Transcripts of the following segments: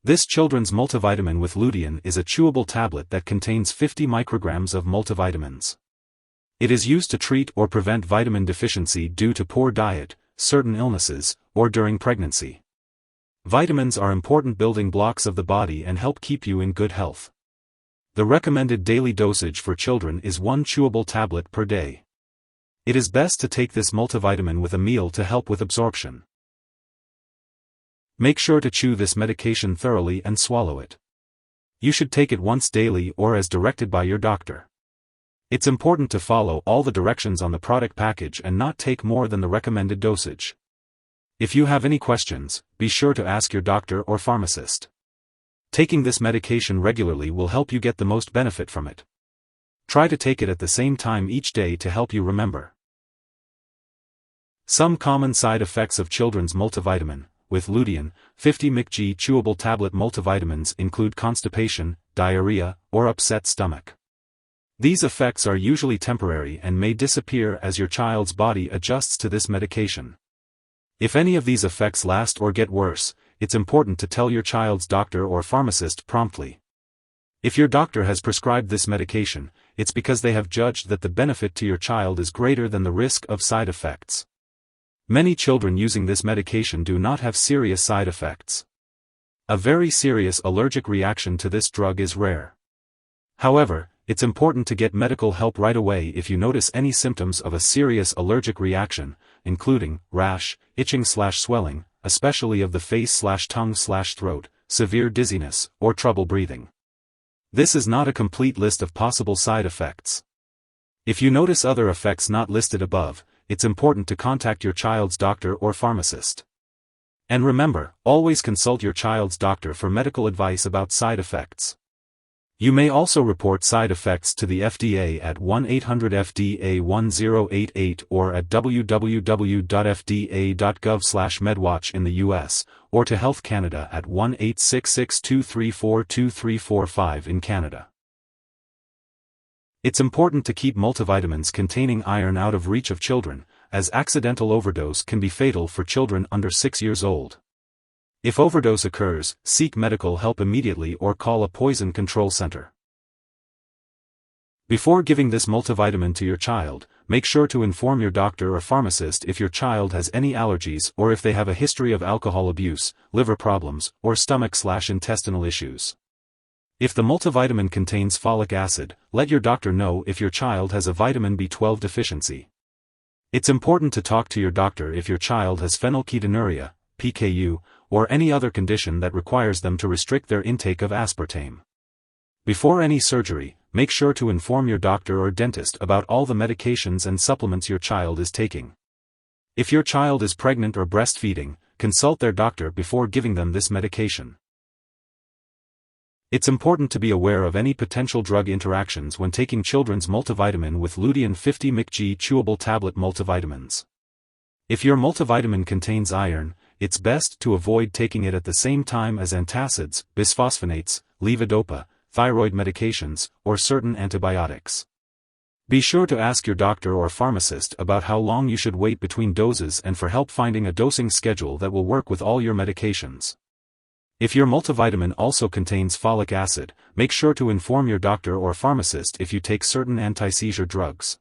This children's multivitamin with lutein is a chewable tablet that contains 50 micrograms of multivitamins. It is used to treat or prevent vitamin deficiency due to poor diet, certain illnesses, or during pregnancy. Vitamins are important building blocks of the body and help keep you in good health. The recommended daily dosage for children is 1 chewable tablet per day. It is best to take this multivitamin with a meal to help with absorption. Make sure to chew this medication thoroughly and swallow it. You should take it once daily or as directed by your doctor. It's important to follow all the directions on the product package and not take more than the recommended dosage. If you have any questions, be sure to ask your doctor or pharmacist. Taking this medication regularly will help you get the most benefit from it. Try to take it at the same time each day to help you remember. Some common side effects of children's multivitamin with lutein, 50 Mcg Chewable tablet multivitamins include constipation, diarrhea, or upset stomach. These effects are usually temporary and may disappear as your child's body adjusts to this medication. If any of these effects last or get worse, it's important to tell your child's doctor or pharmacist promptly. If your doctor has prescribed this medication, it's because they have judged that the benefit to your child is greater than the risk of side effects. Many children using this medication do not have serious side effects. A very serious allergic reaction to this drug is rare. However, it's important to get medical help right away if you notice any symptoms of a serious allergic reaction, including rash, itching/swelling, especially of the face/tongue/throat, severe dizziness, or trouble breathing. This is not a complete list of possible side effects. If you notice other effects not listed above, it's important to contact your child's doctor or pharmacist. And remember, always consult your child's doctor for medical advice about side effects. You may also report side effects to the FDA at 1-800-FDA-1088 or at www.fda.gov/medwatch in the US, or to Health Canada at 1-866-234-2345 in Canada. It's important to keep multivitamins containing iron out of reach of children, as accidental overdose can be fatal for children under 6 years old. If overdose occurs, seek medical help immediately or call a poison control center. Before giving this multivitamin to your child, make sure to inform your doctor or pharmacist if your child has any allergies or if they have a history of alcohol abuse, liver problems, or stomach/intestinal issues. If the multivitamin contains folic acid, let your doctor know if your child has a vitamin B12 deficiency. It's important to talk to your doctor if your child has phenylketonuria, PKU, or any other condition that requires them to restrict their intake of aspartame. Before any surgery, make sure to inform your doctor or dentist about all the medications and supplements your child is taking. If your child is pregnant or breastfeeding, consult their doctor before giving them this medication. It's important to be aware of any potential drug interactions when taking children's multivitamin with lutein 50 Mcg Chewable tablet multivitamins. If your multivitamin contains iron, it's best to avoid taking it at the same time as antacids, bisphosphonates, levodopa, thyroid medications, or certain antibiotics. Be sure to ask your doctor or pharmacist about how long you should wait between doses and for help finding a dosing schedule that will work with all your medications. If your multivitamin also contains folic acid, make sure to inform your doctor or pharmacist if you take certain anti-seizure drugs.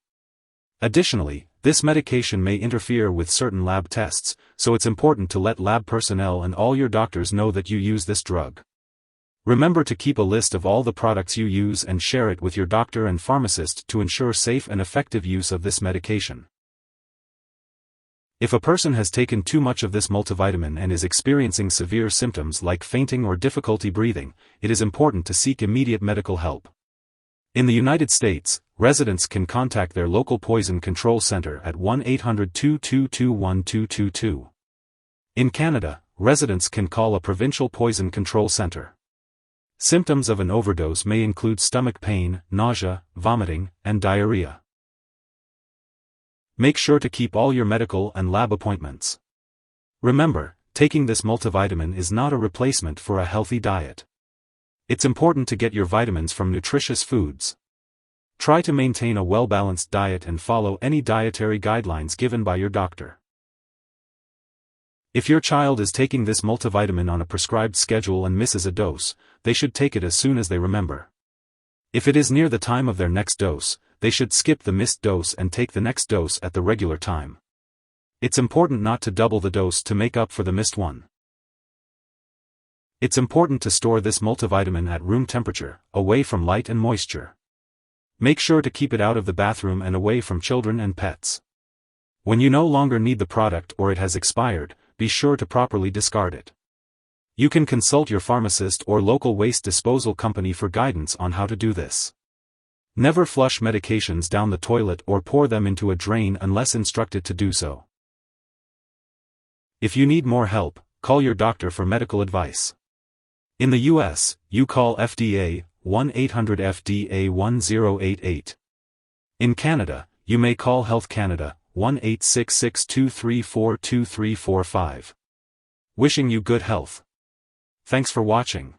Additionally, this medication may interfere with certain lab tests, so it's important to let lab personnel and all your doctors know that you use this drug. Remember to keep a list of all the products you use and share it with your doctor and pharmacist to ensure safe and effective use of this medication. If a person has taken too much of this multivitamin and is experiencing severe symptoms like fainting or difficulty breathing, it is important to seek immediate medical help. In the United States, residents can contact their local poison control center at 1-800-222-1222. In Canada, residents can call a provincial poison control center. Symptoms of an overdose may include stomach pain, nausea, vomiting, and diarrhea. Make sure to keep all your medical and lab appointments. Remember, taking this multivitamin is not a replacement for a healthy diet. It's important to get your vitamins from nutritious foods. Try to maintain a well-balanced diet and follow any dietary guidelines given by your doctor. If your child is taking this multivitamin on a prescribed schedule and misses a dose, they should take it as soon as they remember. If it is near the time of their next dose, they should skip the missed dose and take the next dose at the regular time. It's important not to double the dose to make up for the missed one. It's important to store this multivitamin at room temperature, away from light and moisture. Make sure to keep it out of the bathroom and away from children and pets. When you no longer need the product or it has expired, be sure to properly discard it. You can consult your pharmacist or local waste disposal company for guidance on how to do this. Never flush medications down the toilet or pour them into a drain unless instructed to do so. If you need more help, call your doctor for medical advice. In the US, you call FDA 1-800-FDA-1088. In Canada, you may call Health Canada 1-866-234-2345. Wishing you good health. Thanks for watching.